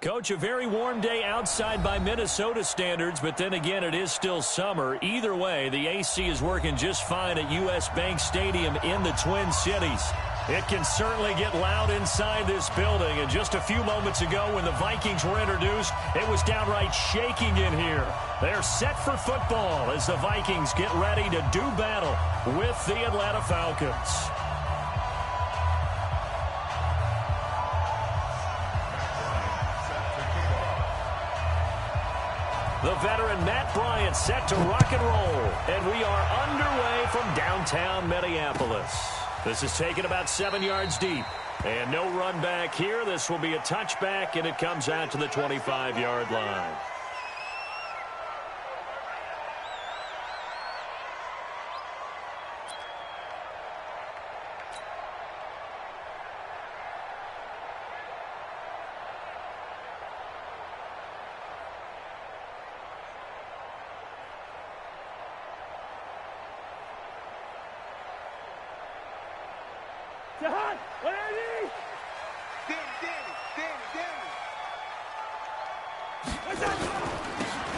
Coach, a very warm day outside by Minnesota standards, but then again, it is still summer. Either way, the AC is working just fine at U.S. Bank Stadium in the Twin Cities. It can certainly get loud inside this building, and just a few moments ago when the Vikings were introduced, it was downright shaking in here. They're set for football as the Vikings get ready to do battle with the Atlanta Falcons. The veteran Matt Bryant set to rock and roll, and we are underway from downtown Minneapolis. This is taken about 7 yards deep, and no run back here. This will be a touchback, and it comes out to the 25-yard line.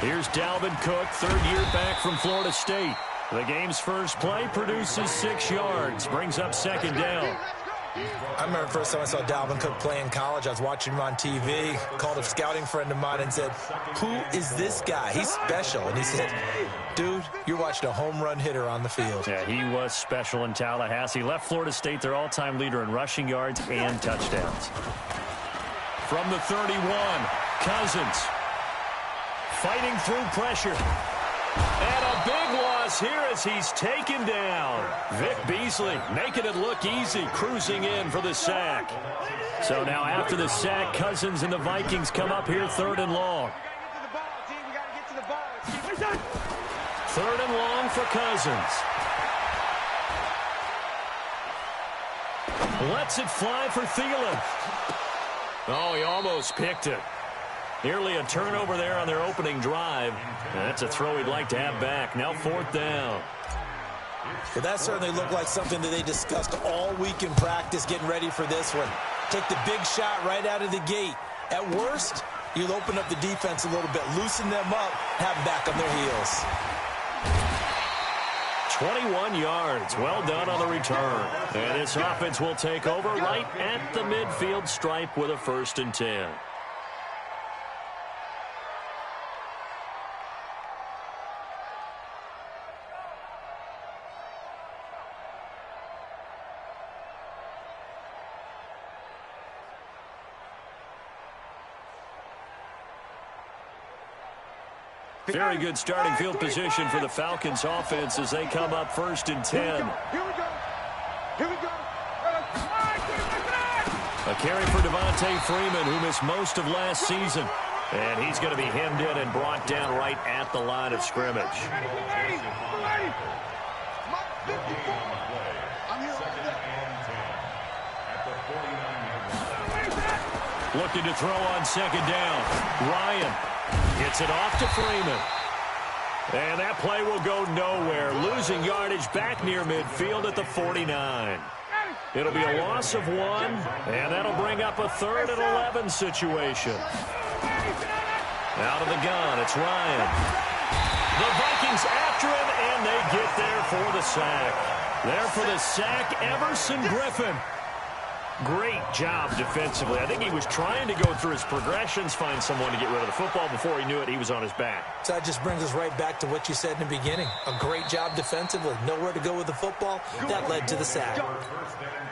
Here's Dalvin Cook, third year back from Florida State. The game's first play produces 6 yards, brings up second down. I remember the first time I saw Dalvin Cook play in college. I was watching him on TV, called a scouting friend of mine and said, "Who is this guy? He's special." And he said, "Dude, you're watching a home run hitter on the field." Yeah, he was special in Tallahassee. Left Florida State their all-time leader in rushing yards and touchdowns. From the 31, Cousins fighting through pressure. And a big loss here as he's taken down. Vic Beasley making it look easy, cruising in for the sack. So now after the sack, Cousins and the Vikings come up here third and long. Third and long for Cousins. Lets it fly for Thielen. Oh, he almost picked it. Nearly a turnover there on their opening drive. And that's a throw he'd like to have back. Now fourth down. Well, that certainly looked like something that they discussed all week in practice, getting ready for this one. Take the big shot right out of the gate. At worst, you'll open up the defense a little bit, loosen them up, have them back on their heels. 21 yards. Well done on the return. And this offense will take over right at the midfield stripe with a 1st and 10. Very good starting field position for the Falcons offense as they come up 1st and 10. Here we go. Here we go. A carry for Devontae Freeman, who missed most of last season. And he's going to be hemmed in and brought down right at the line of scrimmage. Looking to throw on second down. Ryan gets it off to Freeman. And that play will go nowhere. Losing yardage back near midfield at the 49. It'll be a loss of 1, and that'll bring up a 3rd and 11 situation. Out of the gun, it's Ryan. The Vikings after him, and they get there for the sack. There for the sack, Everson Griffin. Great job defensively. I think he was trying to go through his progressions, find someone to get rid of the football. Before he knew it, he was on his back. So that just brings us right back to what you said in the beginning. A great job defensively. Nowhere to go with the football. That led to the sack.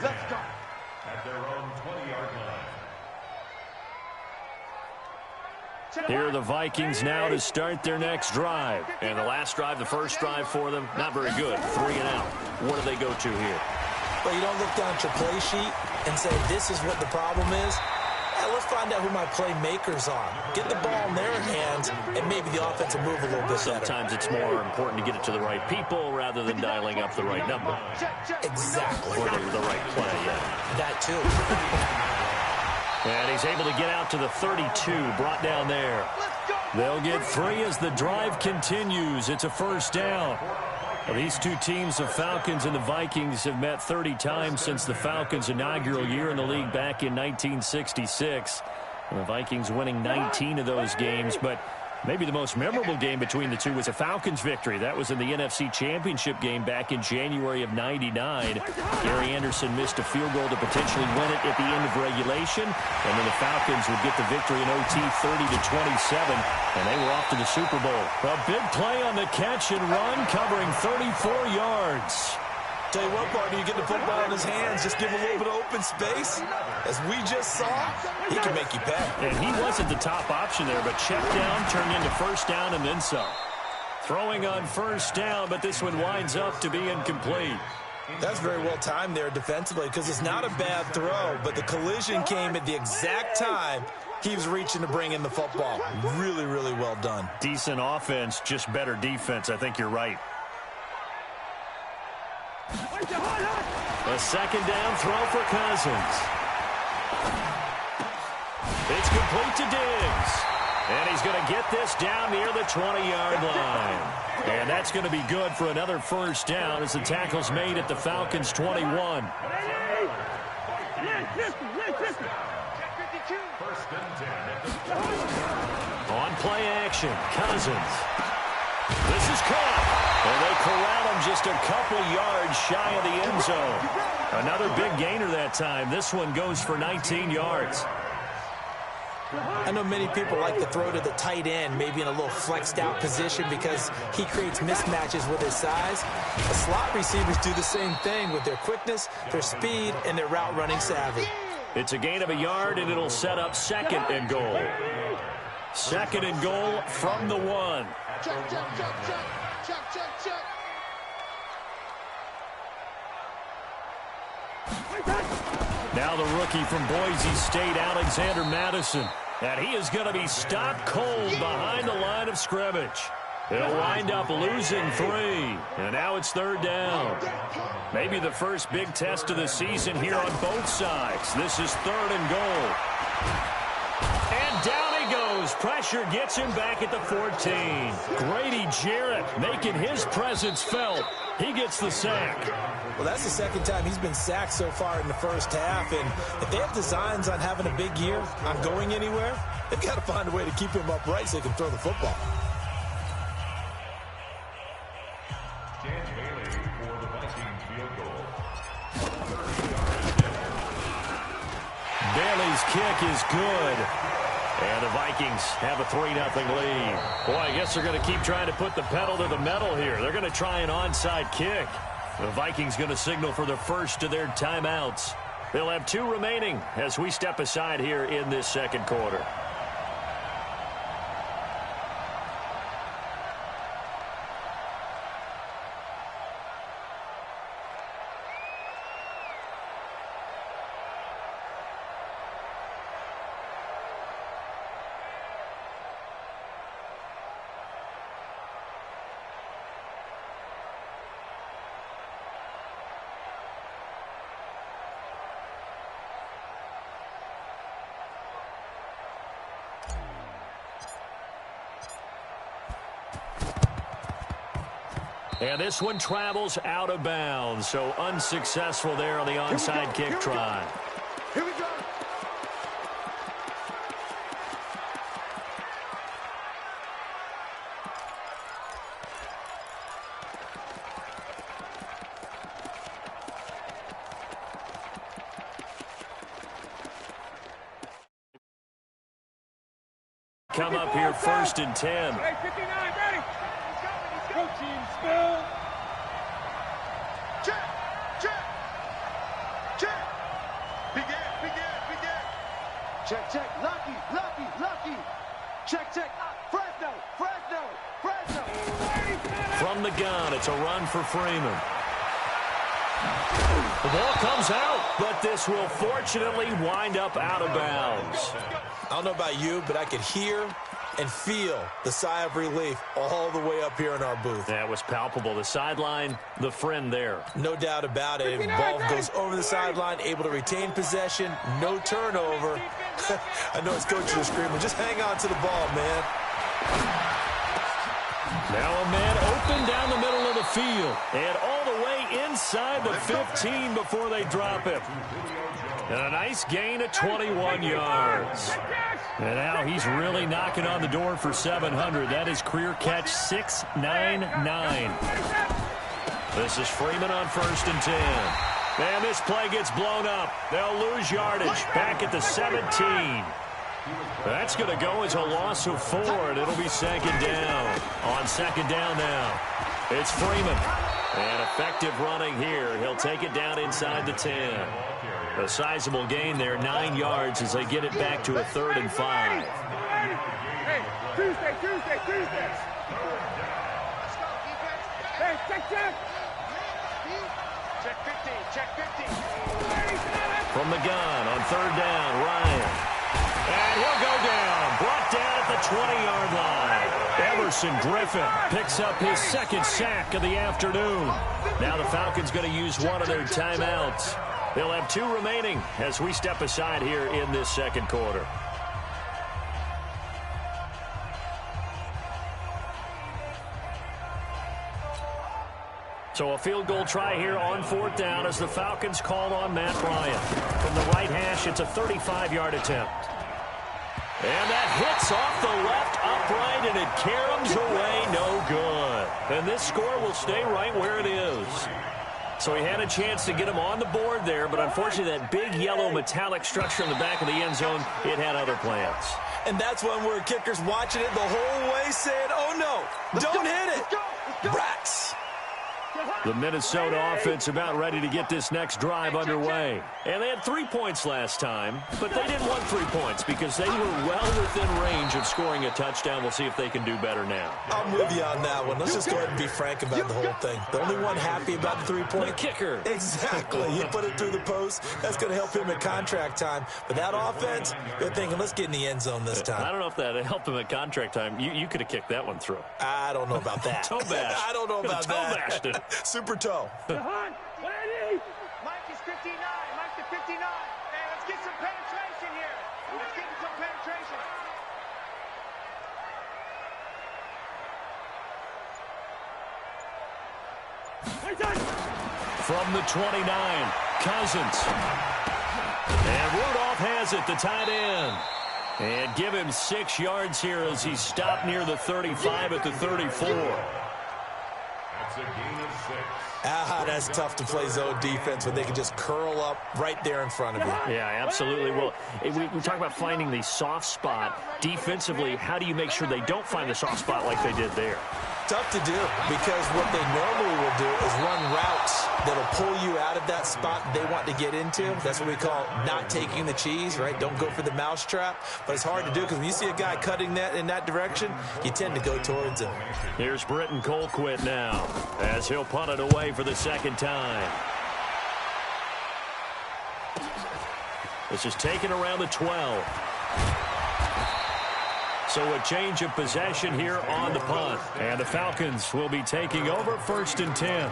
Let's go. At their own 20-yard line. Here are the Vikings now to start their next drive. And the last drive, the first drive for them, not very good. 3 and out. What do they go to here? Well, you don't look down at your play sheet and say, this is what the problem is. Let's find out who my playmakers are. Get the ball in their hands, and maybe the offense will move a little bit better. Sometimes it's more important to get it to the right people rather than dialing up the right number. Exactly. Or the right play, yeah. That too. And he's able to get out to the 32, brought down there. They'll get 3 as the drive continues. It's a 1st down. Well, these two teams, the Falcons and the Vikings, have met 30 times since the Falcons' inaugural year in the league back in 1966. The Vikings winning 19 of those games, but maybe the most memorable game between the two was a Falcons victory. That was in the NFC Championship game back in January of '99. Gary Anderson missed a field goal to potentially win it at the end of regulation, and then the Falcons would get the victory in OT 30-27, and they were off to the Super Bowl. A big play on the catch and run, covering 34 yards. Tell you what, partner, you get the football in his hands, just give him a little bit of open space. As we just saw, he can make you pay. And he wasn't the top option there, but check down turned into first down and then some. Throwing on first down, but this one winds up to be incomplete. That's very well timed there defensively, because it's not a bad throw, but the collision came at the exact time he was reaching to bring in the football. Really, really well done. Decent offense, just better defense. I think you're right. A second down throw for Cousins. It's complete to Diggs. And he's going to get this down near the 20-yard line. And that's going to be good for another first down as the tackle's made at the Falcons' 21. On play action, Cousins. This is caught. And they corral him just a couple yards shy of the end zone. Another big gainer that time. This one goes for 19 yards. I know many people like to throw to the tight end, maybe in a little flexed out position because he creates mismatches with his size. The slot receivers do the same thing with their quickness, their speed, and their route running savvy. It's a gain of a yard, and it'll set up second and goal. Second and goal from the 1. Check, check, check, check. Check, check, check. Now the rookie from Boise State, Alexander Madison. And he is going to be stopped cold behind the line of scrimmage. They'll wind up losing 3. And now it's third down. Maybe the first big test of the season here on both sides. This is third and goal. And down he goes. Pressure gets him back at the 14. Grady Jarrett making his presence felt. He gets the sack. Well, that's the second time he's been sacked so far in the first half. And if they have designs on having a big year, on going anywhere, they've got to find a way to keep him upright so they can throw the football. Dan Bailey for the Vikings field goal. Bailey's kick is good. And the Vikings have a 3-0 lead. Boy, I guess they're going to keep trying to put the pedal to the metal here. They're going to try an onside kick. The Vikings going to signal for the first of their timeouts. They'll have 2 remaining as we step aside here in this second quarter. And this one travels out of bounds, so unsuccessful there on the onside kick try. Here we go. Come up here first and 10. Hey, 59, ready. Go team, spill. Check, check, check. Begin. Check, check. Lucky. Check, check. Fresno. From the gun, it's a run for Freeman. The ball comes out, but this will fortunately wind up out of bounds. I don't know about you, but I could hear and feel the sigh of relief all the way up here in our booth. That was palpable. The sideline, the friend there. No doubt about it. Ball goes over the sideline, able to retain possession, no turnover. I know his coaches are screaming, just hang on to the ball, man. Now a man open down the middle of the field and all the way inside the 15 before they drop him. And a nice gain of 21 yards. And now he's really knocking on the door for 700. That is career catch 699. This is Freeman on 1st and 10. And this play gets blown up. They'll lose yardage back at the 17. That's going to go as a loss of 4, and it'll be 2nd down. On 2nd down now, it's Freeman. And effective running here. He'll take it down inside the 10. A sizable gain there, 9 yards as they get it back to a 3rd and 5. Hey, Tuesday. Hey, check. Check 15, check 15. From the gun on 3rd down, Ryan. And he'll go down. Brought down at the 20-yard line. Emerson Griffin picks up his 2nd sack of the afternoon. Now the Falcons going to use one of their timeouts. They'll have 2 remaining as we step aside here in this 2nd quarter. So a field goal try here on 4th down as the Falcons called on Matt Ryan. From the right hash, it's a 35-yard attempt. And that hits off the left upright, and it caroms away, no good. And this score will stay right where it is. So he had a chance to get him on the board there, but unfortunately that big yellow metallic structure in the back of the end zone, it had other plans. And that's when we're kickers watching it the whole way saying, oh no, don't hit it. Rats. The Minnesota offense about ready to get this next drive underway. And they had 3 points last time, but they didn't want 3 points because they were well within range of scoring a touchdown. We'll see if they can do better now. I'm with you on that one. Let's just go ahead and be frank about the whole thing. The only one happy about the 3-point. The kicker. Exactly. You put it through the post. That's going to help him at contract time. But that offense, they're thinking, let's get in the end zone this time. I don't know if that helped him at contract time. You could have kicked that one through. I don't know about that. Toe bash. I don't know about toe that. bashed it. Super toe. Jahan, what I need? Mike is 59, Mike to 59. Hey, let's get some penetration here. Let's get some penetration. From the 29, Cousins. And Rudolph has it, the tight end. And give him 6 yards here as he stopped near the 35 at the 34. That's a gain of 6. That's tough to play zone defense when they can just curl up right there in front of you. Yeah, absolutely. Well, we talk about finding the soft spot. Defensively, how do you make sure they don't find the soft spot like they did there? Tough to do because what they normally will do is run routes that'll pull you out of that spot they want to get into. That's what we call not taking the cheese, right? Don't go for the mousetrap. But it's hard to do because when you see a guy cutting that in that direction, you tend to go towards him. Here's Britton Colquitt now as he'll punt it away for the 2nd time. This is taken around the 12. So a change of possession here on the punt. And the Falcons will be taking over 1st and 10.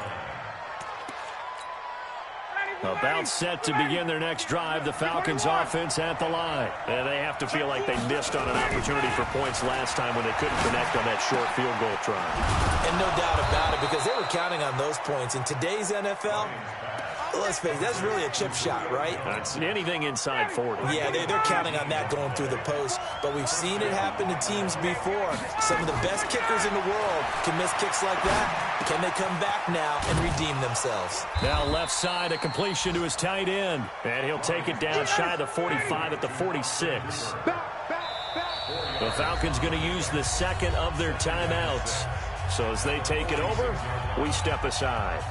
About set to begin their next drive, the Falcons offense at the line. And they have to feel like they missed on an opportunity for points last time when they couldn't connect on that short field goal try. And no doubt about it because they were counting on those points. In today's NFL, let's face it, that's really a chip shot, right? That's anything inside 40. Yeah, they're counting on that going through the post. But we've seen it happen to teams before. Some of the best kickers in the world can miss kicks like that. Can they come back now and redeem themselves? Now left side, a completion to his tight end. And he'll take it down shy of the 45 at the 46. The Falcons going to use the 2nd of their timeouts. So as they take it over, we step aside.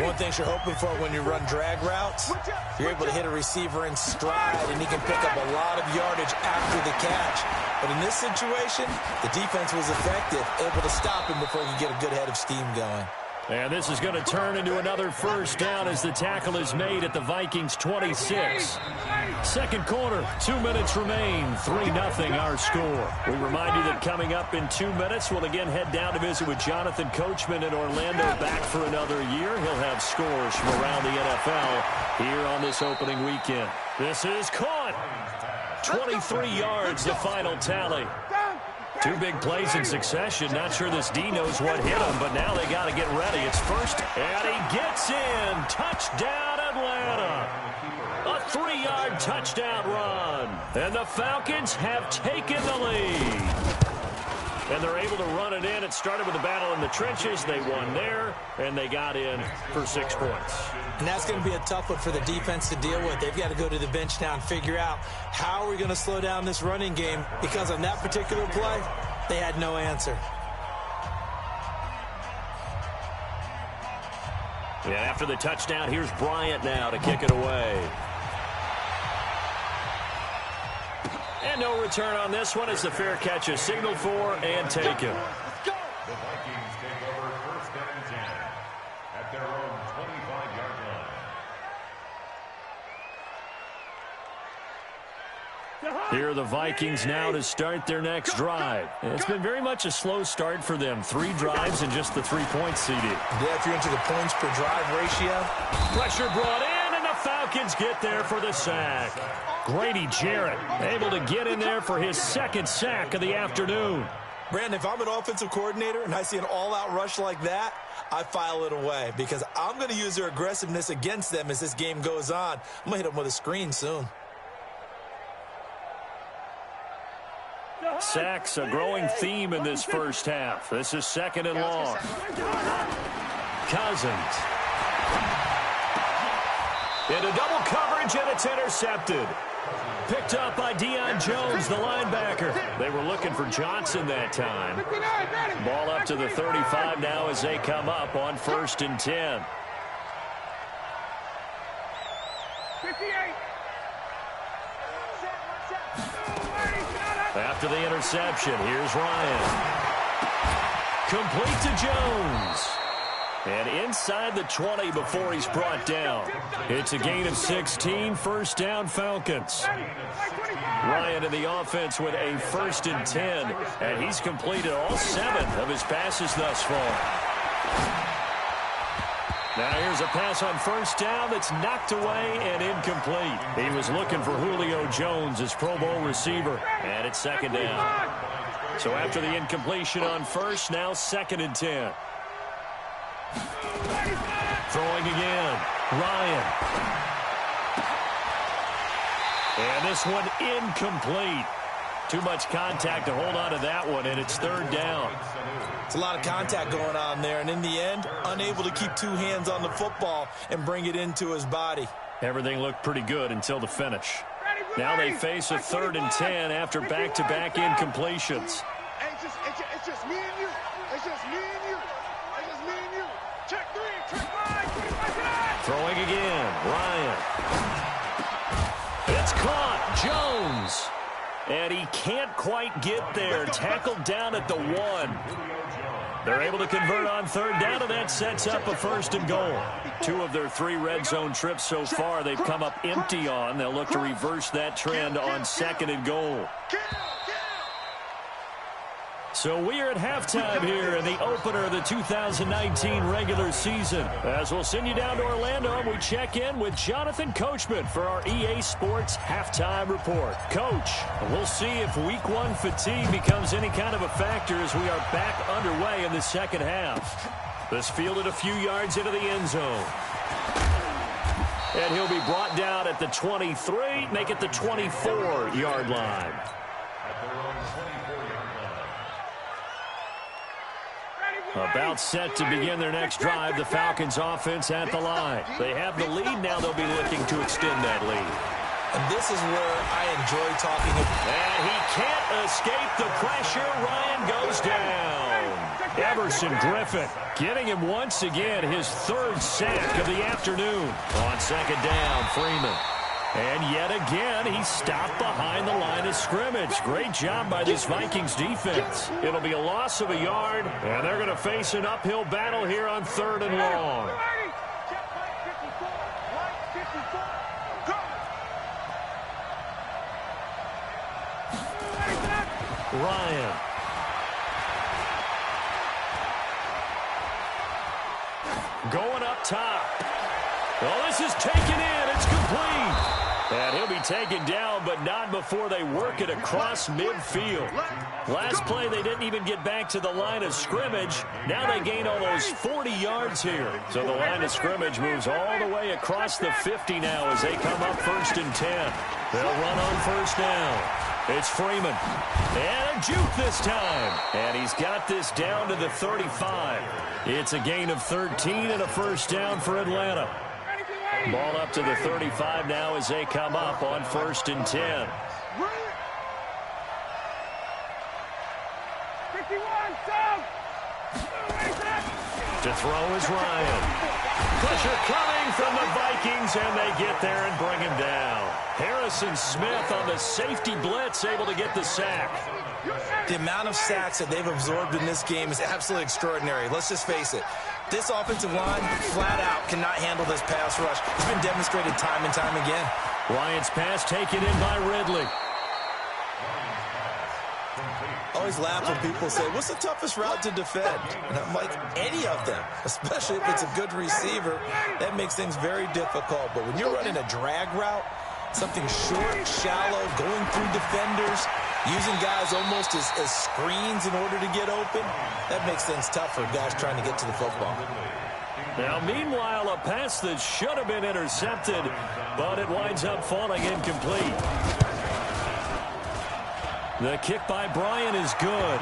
One thing you're hoping for when you run drag routes, you're able to hit a receiver in stride, and he can pick up a lot of yardage after the catch. But in this situation, the defense was effective, able to stop him before he could get a good head of steam going. And this is going to turn into another 1st down as the tackle is made at the Vikings 26. 2nd quarter, 2 minutes remain, 3-0 our score. We remind you that coming up in 2 minutes, we'll again head down to visit with Jonathan Coachman in Orlando, back for another year. He'll have scores from around the NFL here on this opening weekend. This is caught. 23 yards, the final tally. 2 big plays in succession. Not sure this D knows what hit him, but now they got to get ready. It's 1st, and he gets in. Touchdown, Atlanta. A 3-yard touchdown run. And the Falcons have taken the lead. And they're able to run it in. It started with a battle in the trenches. They won there, and they got in for 6 points. And that's going to be a tough one for the defense to deal with. They've got to go to the bench now and figure out how are we going to slow down this running game, because on that particular play, they had no answer. And after the touchdown, here's Bryant now to kick it away. And no return on this one as the fair catch is signaled for and taken. The Vikings take over 1st and 10 at their own 25-yard line. Here are the Vikings now to start their next drive. It's been very much a slow start for them. 3 drives and just the 3 points seeded. Yeah, if you're into the points per drive ratio. Pressure brought in, and the Falcons get there for the sack. Grady Jarrett able to get in there for his 2nd sack of the afternoon. Brandon, if I'm an offensive coordinator and I see an all-out rush like that, I file it away, because I'm going to use their aggressiveness against them as this game goes on. I'm going to hit them with a screen soon. Sacks, a growing theme in this first half. This is 2nd and long. Cousins. Into double coverage, and it's intercepted. Picked up by Deion Jones, the linebacker. They were looking for Johnson that time. Ball up to the 35 now as they come up on 1st and 10. 58. After the interception, here's Ryan. Complete to Jones. And inside the 20 before he's brought down. It's a gain of 16, 1st down Falcons. Ryan in the offense with a 1st and 10. And he's completed all 7 of his passes thus far. Now here's a pass on 1st down that's knocked away and incomplete. He was looking for Julio Jones, his Pro Bowl receiver. And it's 2nd down. So after the incompletion on 1st, now 2nd and 10. Throwing again. Ryan. And this one incomplete. Too much contact to hold on to that one, and it's 3rd down. It's a lot of contact going on there, and in the end, unable to keep 2 hands on the football and bring it into his body. Everything looked pretty good until the finish. Now they face a 3rd and 10 after back-to-back incompletions. Hey, it's just me and you. It's just me and you. It's just me and you. Check 3, check 5, Throwing again. Ryan. It's caught. Jones. And he can't quite get there. Tackled down at the 1. They're able to convert on 3rd down, and that sets up a 1st and goal. 2 of their 3 red zone trips so far they've come up empty on. They'll look to reverse that trend on 2nd and goal. So we are at halftime here in the opener of the 2019 regular season. As we'll send you down to Orlando, and we check in with Jonathan Coachman for our EA Sports Halftime Report. Coach, we'll see if Week 1 fatigue becomes any kind of a factor as we are back underway in the 2nd half. This fielded a few yards into the end zone. And he'll be brought down at the 23, make it the 24-yard line. About set to begin their next drive, the Falcons offense at the line. They have the lead, now they'll be looking to extend that lead. And this is where I enjoy talking. And he can't escape the pressure. Ryan goes down. Emerson Griffin getting him once again, his 3rd sack of the afternoon. On 2nd down, Freeman. And yet again, he stopped behind the line of scrimmage. Great job by this Vikings defense. It'll be a loss of a yard, and they're going to face an uphill battle here on 3rd and long. Ryan. Going up top. Well, this is taken in. It's complete. And he'll be taken down, but not before they work it across midfield. Last play, they didn't even get back to the line of scrimmage. Now they gain almost 40 yards here. So the line of scrimmage moves all the way across the 50 now as they come up 1st and 10. They'll run on 1st down. It's Freeman. And a juke this time. And he's got this down to the 35. It's a gain of 13 and a 1st down for Atlanta. Ball up to the 35 now as they come up on 1st and 10. 51, Sam! To throw is Ryan. Pressure coming from the Vikings, and they get there and bring him down. Harrison Smith on the safety blitz, able to get the sack. The amount of sacks that they've absorbed in this game is absolutely extraordinary. Let's just face it. This offensive line, flat out, cannot handle this pass rush. It's been demonstrated time and time again. Ryan's pass taken in by Ridley. I always laugh when people say, what's the toughest route to defend? And I'm like, any of them, especially if it's a good receiver. That makes things very difficult. But when you're running a drag route, something short, shallow, going through defenders, using guys almost as screens in order to get open, that makes things tough for guys trying to get to the football. Now, meanwhile, a pass that should have been intercepted, but it winds up falling incomplete. The kick by Bryant is good.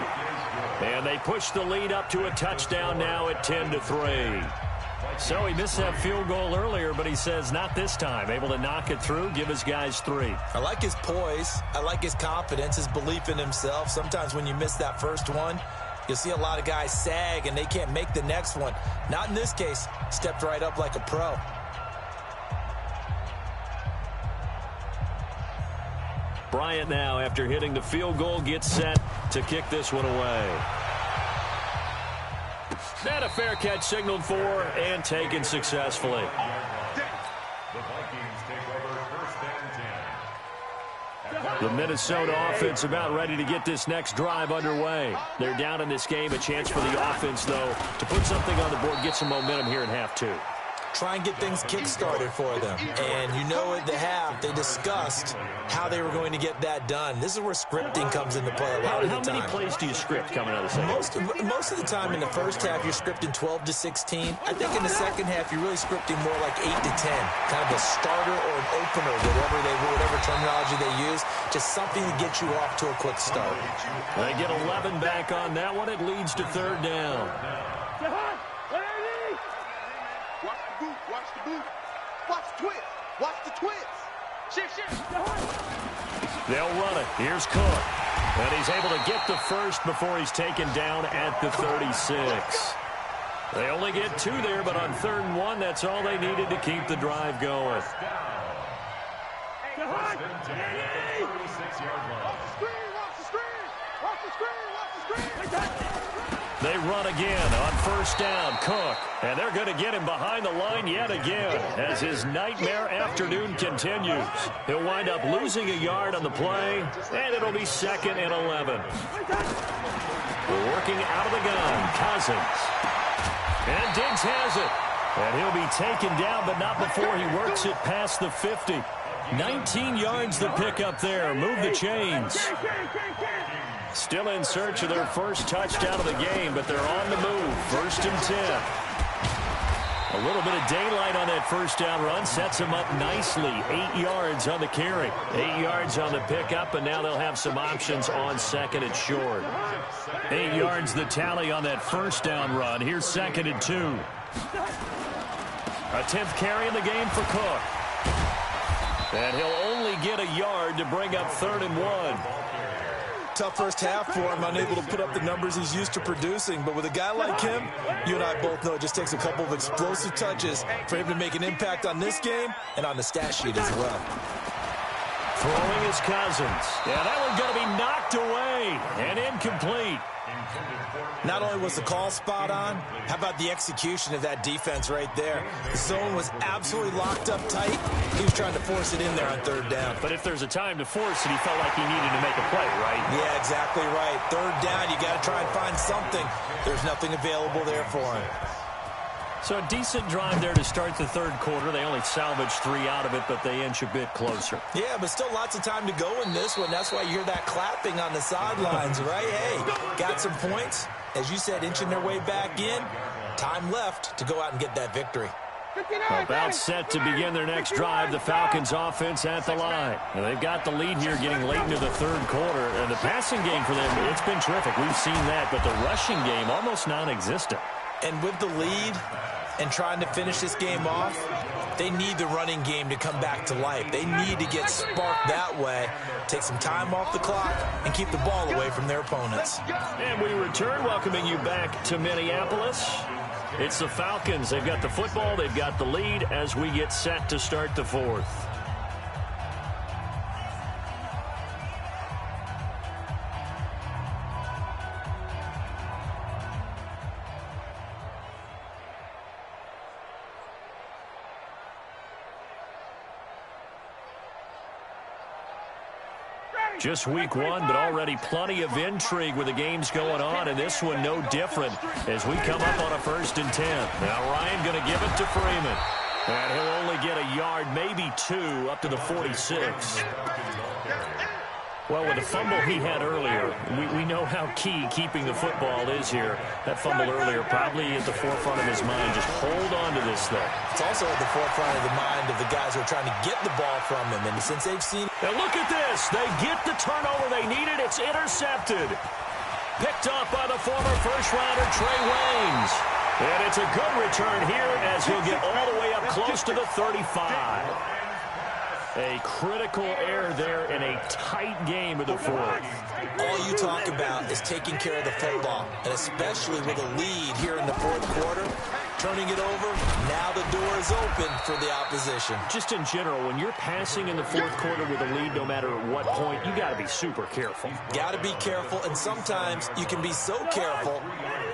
And they push the lead up to a touchdown now at 10-3. So he missed that field goal earlier, but he says not this time. Able to knock it through, give his guys 3. I like his poise. I like his confidence, his belief in himself. Sometimes when you miss that first one, you'll see a lot of guys sag and they can't make the next one. Not in this case. Stepped right up like a pro. Bryant now, after hitting the field goal, gets set to kick this one away. And a fair catch signaled for and taken successfully. The Vikings take over 1st and 10. The Minnesota offense about ready to get this next drive underway. They're down in this game. A chance for the offense, though, to put something on the board, get some momentum here in half 2. Try and get things kick-started for them. And you know at the half, they discussed how they were going to get that done. This is where scripting comes into play a lot of the time. How many plays do you script coming out of the second? Most of the time in the first half, you're scripting 12 to 16. I think in the second half, you're really scripting more like 8 to 10. Kind of a starter or an opener, whatever terminology they use. Just something to get you off to a quick start. They get 11 back on that one. It leads to 3rd down. Watch the boot. Watch the twist. Watch the twist. Shift. They'll run it. Here's Cook. And he's able to get the first before he's taken down at the 36. They only get 2 there, but on 3rd and 1, that's all they needed to keep the drive going. They run again on 1st down. Cook. And they're going to get him behind the line yet again as his nightmare afternoon continues. He'll wind up losing a yard on the play, and it'll be 2nd and 11. Working out of the gun, Cousins. And Diggs has it. And he'll be taken down, but not before he works it past the 50. 19 yards the pickup there. Move the chains. Still in search of their first touchdown of the game, but they're on the move. 1st and 10. A little bit of daylight on that first down run sets them up nicely. 8 yards on the carry. 8 yards on the pickup, and now they'll have some options on 2nd and short. 8 yards the tally on that first down run. Here's 2nd and 2. A 10th carry in the game for Cook. And he'll only get a yard to bring up 3rd and 1. Tough first half for him, unable to put up the numbers he's used to producing. But with a guy like him, you and I both know it just takes a couple of explosive touches for him to make an impact on this game and on the stat sheet as well. Throwing is Cousins. Yeah, that one's going to be knocked away and incomplete. Not only was the call spot on, how about the execution of that defense right there? The zone was absolutely locked up tight. He was trying to force it in there on 3rd down. But if there's a time to force it, he felt like he needed to make a play, right? Yeah, exactly right. 3rd down, you got to try and find something. There's nothing available there for him. So a decent drive there to start the third quarter. They only salvaged 3 out of it, but they inch a bit closer. Yeah, but still lots of time to go in this one. That's why you hear that clapping on the sidelines, right? Hey, got some points. As you said, inching their way back in. Time left to go out and get that victory. About set to begin their next drive. The Falcons offense at the line. Now, they've got the lead here getting late into the third quarter. And the passing game for them, it's been terrific. We've seen that. But the rushing game, almost non-existent. And with the lead and trying to finish this game off, they need the running game to come back to life. They need to get sparked that way, take some time off the clock, and keep the ball away from their opponents. And we return, welcoming you back to Minneapolis. It's the Falcons. They've got the football. They've got the lead as we get set to start the fourth. Just week one, but already plenty of intrigue with the games going on, and this one no different as we come up on a 1st and 10. Now Ryan going to give it to Freeman. And he'll only get a yard, maybe 2, up to the 46. Well, with the fumble he had earlier, we know how key keeping the football is here. That fumble earlier probably at the forefront of his mind. Just hold on to this thing. It's also at the forefront of the mind of the guys who are trying to get the ball from him. And since they've seen... Now look at this. They get the turnover they needed. It's intercepted. Picked off by the former first-rounder Trey Waynes. And it's a good return here as he'll get all the way up close to the 35. A critical error there in a tight game of the fourth. All you talk about is taking care of the football, and especially with a lead here in the fourth quarter, turning it over, now the door is open for the opposition. Just in general, when you're passing in the fourth quarter with a lead, no matter at what point, you got to be super careful. Got to be careful, and sometimes you can be so careful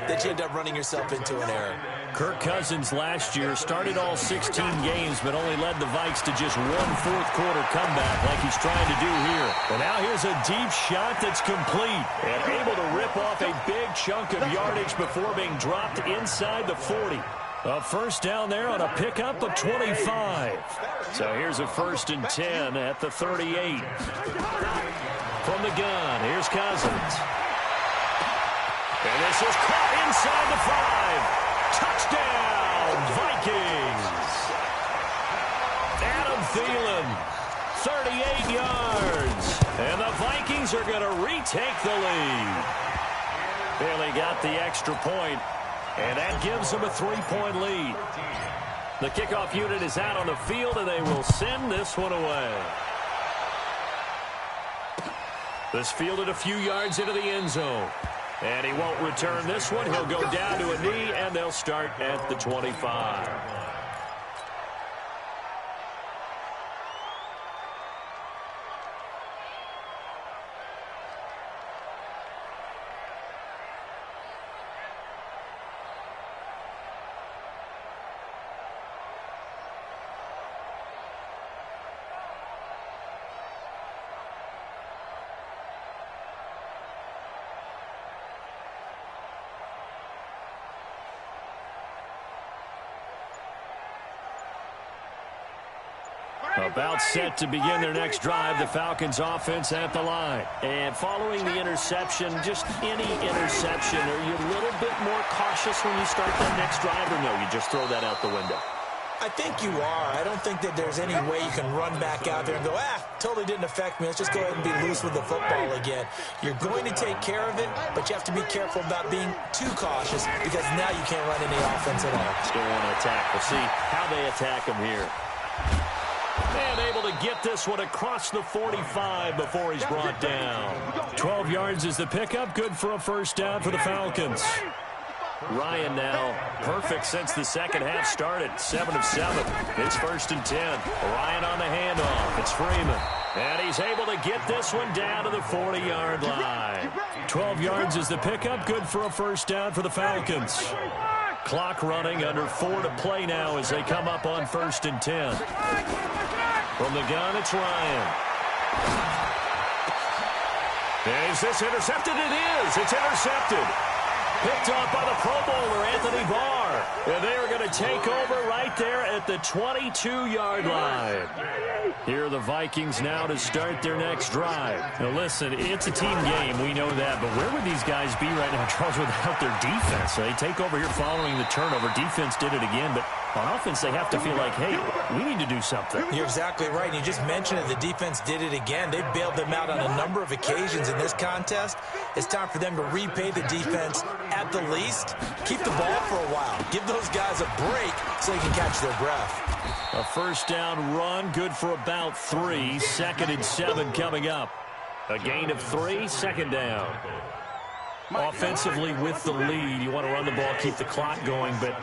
that you end up running yourself into an error. Kirk Cousins last year started all 16 games, but only led the Vikes to just one fourth-quarter comeback like he's trying to do here. And now here's a deep shot that's complete and able to rip off a big chunk of yardage before being dropped inside the 40. A first down there on a pickup of 25. So here's a 1st and 10 at the 38. From the gun, here's Cousins. And this is caught inside the 5. Touchdown, Vikings. Adam Thielen, 38 yards. And the Vikings are going to retake the lead. They got the extra point, and that gives them a 3-point lead. The kickoff unit is out on the field, and they will send this one away. This fielded a few yards into the end zone. And he won't return this one. He'll go down to a knee, and they'll start at the 25. About set to begin their next drive, the Falcons offense at the line. And following the interception, just any interception, are you a little bit more cautious when you start that next drive, or no, you just throw that out the window? I think you are. I don't think that there's any way you can run back out there and go, totally didn't affect me. Let's just go ahead and be loose with the football again. You're going to take care of it, but you have to be careful about being too cautious because now you can't run any offense at all. Still want to attack. We'll see how they attack him here. And able to get this one across the 45 before he's brought down. 12 yards is the pickup. Good for a first down for the Falcons. Ryan now perfect since the second half started. 7 of 7. It's 1st and 10. Ryan on the handoff. It's Freeman. And he's able to get this one down to the 40-yard line. 12 yards is the pickup. Good for a first down for the Falcons. Clock running, under 4 to play now as they come up on 1st and 10. From the gun, it's Ryan. Is this intercepted? It is. It's intercepted. Picked off by the Pro Bowler, Anthony Barr. And they are going to take over right there at the 22-yard line. Here are the Vikings now to start their next drive. Now, listen, it's a team game. We know that. But where would these guys be right now, Charles, without their defense? So they take over here following the turnover. Defense did it again. But on offense, they have to feel like, hey, we need to do something. You're exactly right. And you just mentioned it. The defense did it again. They bailed them out on a number of occasions in this contest. It's time for them to repay the defense at the least. Keep the ball for a while. Give those guys a break so they can catch their breath. A first down run, good for about 3. 2nd and 7 coming up. A gain of 3, 2nd down. Offensively with the lead, you want to run the ball, keep the clock going, but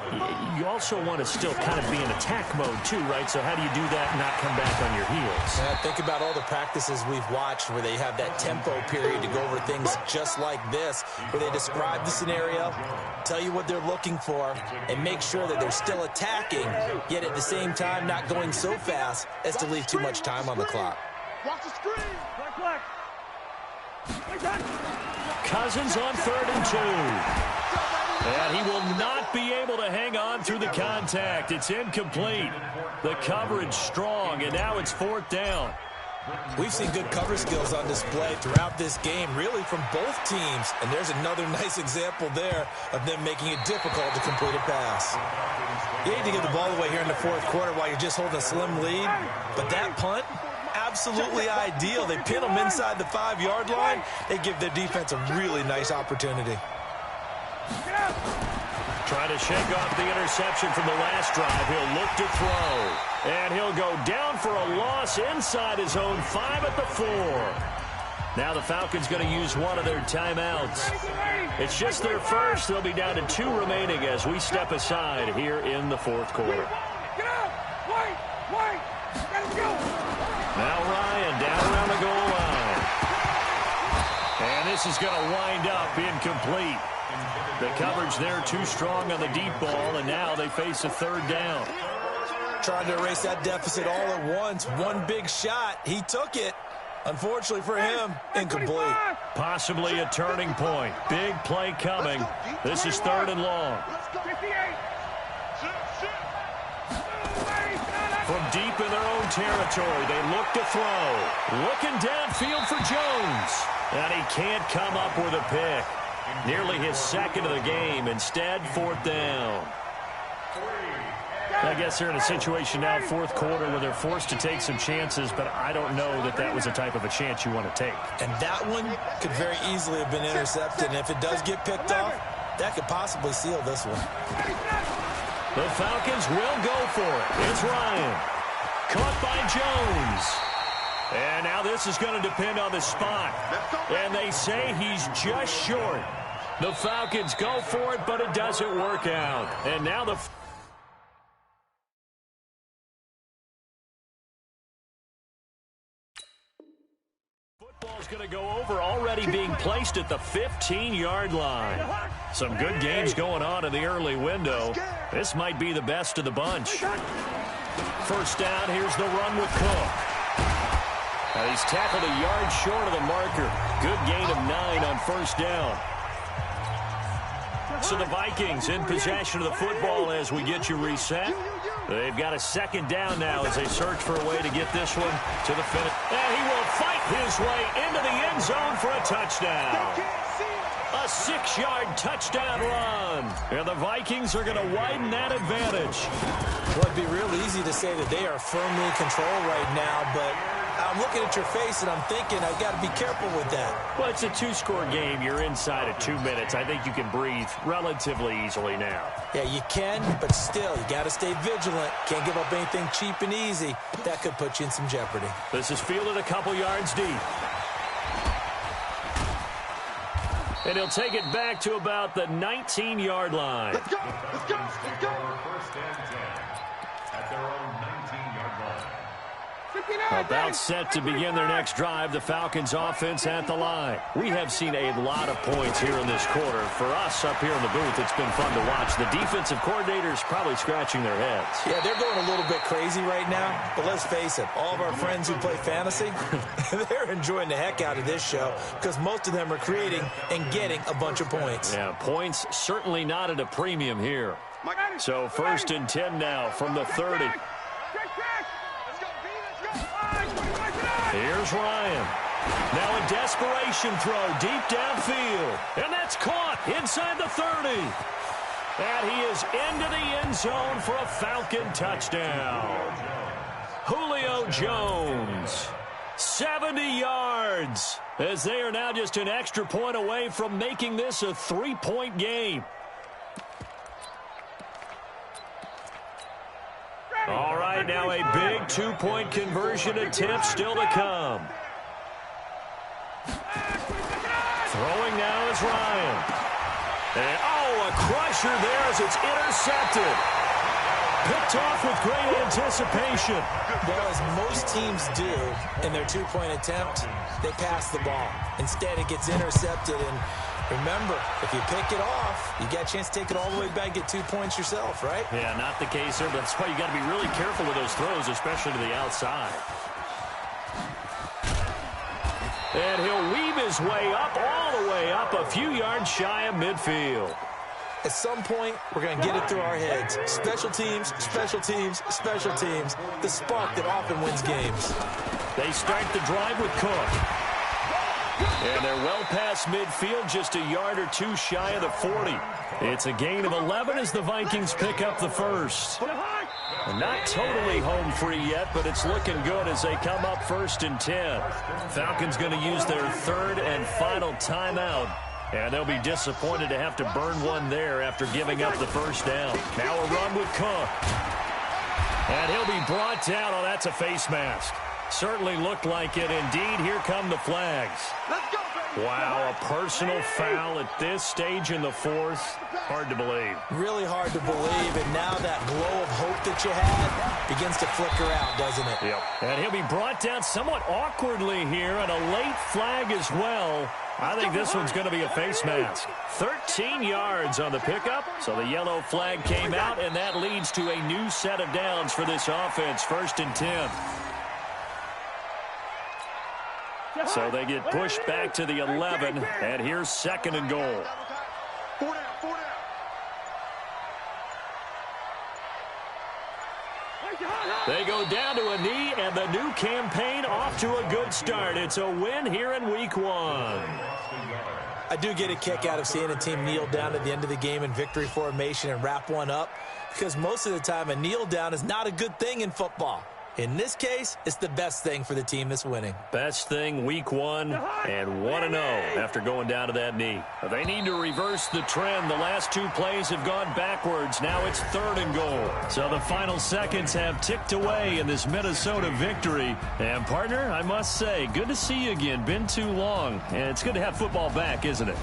you also want to still kind of be in attack mode too, right? So how do you do that and not come back on your heels? Yeah, think about all the practices we've watched where they have that tempo period to go over things just like this, where they describe the scenario, tell you what they're looking for, and make sure that they're still attacking, yet at the same time not going so fast as to leave too much time on the clock. Watch the screen. Black. Cousins on 3rd and 2. And he will not be able to hang on through the contact. It's incomplete. The coverage strong, and now it's 4th down. We've seen good cover skills on display throughout this game, really from both teams. And there's another nice example there of them making it difficult to complete a pass. You hate to give the ball away here in the 4th quarter while you're just holding a slim lead. But that punt, absolutely ideal. They pin them inside the 5-yard line. They give their defense a really nice opportunity. Trying to shake off the interception from the last drive. He'll look to throw. And he'll go down for a loss inside his own 5 at the 4. Now the Falcons going to use one of their timeouts. It's just their first. They'll be down to 2 remaining as we step aside here in the 4th quarter. Now Ryan down around the goal line. And this is going to wind up incomplete. The coverage there too strong on the deep ball, and now they face a 3rd down. Trying to erase that deficit all at once. One big shot. He took it. Unfortunately for him, incomplete. Possibly a turning point. Big play coming. This is 3rd and long. From deep in their own territory, they look to throw. Looking downfield for Jones. And he can't come up with a pick. Nearly his 2nd of the game. Instead, 4th down. I guess they're in a situation now, 4th quarter, where they're forced to take some chances, but I don't know that that was the type of a chance you want to take. And that one could very easily have been intercepted. And if it does get picked off, that could possibly seal this one. The Falcons will go for it. It's Ryan. Caught by Jones. And now this is going to depend on the spot. And they say he's just short. The Falcons go for it, but it doesn't work out. And now the football's going to go over, already being placed at the 15-yard line. Some good games going on in the early window. This might be the best of the bunch. First down, here's the run with Cook. And he's tackled a yard short of the marker. Good gain of 9 on first down. So the Vikings in possession of the football as we get you reset. They've got a 2nd down now as they search for a way to get this one to the finish. And he will fight his way into the end zone for a touchdown. A 6-yard touchdown run. And the Vikings are going to widen that advantage. Well, it'd be real easy to say that they are firmly in control right now, but I'm looking at your face and I'm thinking I've got to be careful with that. Well, it's a 2-score game. You're inside of 2 minutes. I think you can breathe relatively easily now. Yeah, you can, but still, you got to stay vigilant. Can't give up anything cheap and easy. That could put you in some jeopardy. This is fielded a couple yards deep. And he'll take it back to about the 19-yard line. Let's go. Let's go. Let's go. First and 10 at their own 19-yard line. About set to begin their next drive, the Falcons offense at the line. We have seen a lot of points here in this quarter. For us up here in the booth, it's been fun to watch. The defensive coordinators probably scratching their heads. Yeah, they're going a little bit crazy right now, but let's face it, all of our friends who play fantasy, they're enjoying the heck out of this show because most of them are creating and getting a bunch of points. Yeah, points certainly not at a premium here. So 1st and 10 now from the 30. Here's Ryan. Now a desperation throw deep downfield. And that's caught inside the 30. And he is into the end zone for a Falcon touchdown. Julio Jones, 70 yards, as they are now just an extra point away from making this a 3-point game. All right, now a big 2-point conversion attempt still to come. Throwing now is Ryan. And, a crusher there as it's intercepted. Picked off with great anticipation. Well, as most teams do in their 2-point attempt, they pass the ball. Instead, it gets intercepted. And remember, if you pick it off, you got a chance to take it all the way back, get 2 points yourself, right? Yeah, not the case here, but that's why you got to be really careful with those throws, especially to the outside. And he'll weave his way up, all the way up, a few yards shy of midfield. At some point, we're going to get it through our heads. Special teams, special teams, special teams. The spark that often wins games. They start the drive with Cook. And they're well past midfield, just a yard or two shy of the 40. It's a gain of 11 as the Vikings pick up the first. And not totally home free yet, but it's looking good as they come up 1st and 10. Falcons going to use their 3rd and final timeout. And they'll be disappointed to have to burn one there after giving up the first down. Now a run with Cook. And he'll be brought down. Oh, that's a face mask. Certainly looked like it. Indeed, here come the flags. Wow, a personal foul at this stage in the 4th. Hard to believe. Really hard to believe, and now that glow of hope that you had begins to flicker out, doesn't it? Yep. And he'll be brought down somewhat awkwardly here, and a late flag as well. I think this one's going to be a face mask. 13 yards on the pickup, so the yellow flag came out, and that leads to a new set of downs for this offense, 1st and 10. So they get pushed back to the 11, and here's 2nd and goal. They go down to a knee, and the new campaign off to a good start. It's a win here in Week 1. I do get a kick out of seeing a team kneel down at the end of the game in victory formation and wrap one up, because most of the time a kneel down is not a good thing in football. In this case, it's the best thing for the team that's winning. Best thing Week 1 and 1-0 after going down to that knee. They need to reverse the trend. The last 2 plays have gone backwards. Now it's 3rd and goal. So the final seconds have ticked away in this Minnesota victory. And, partner, I must say, good to see you again. Been too long. And it's good to have football back, isn't it?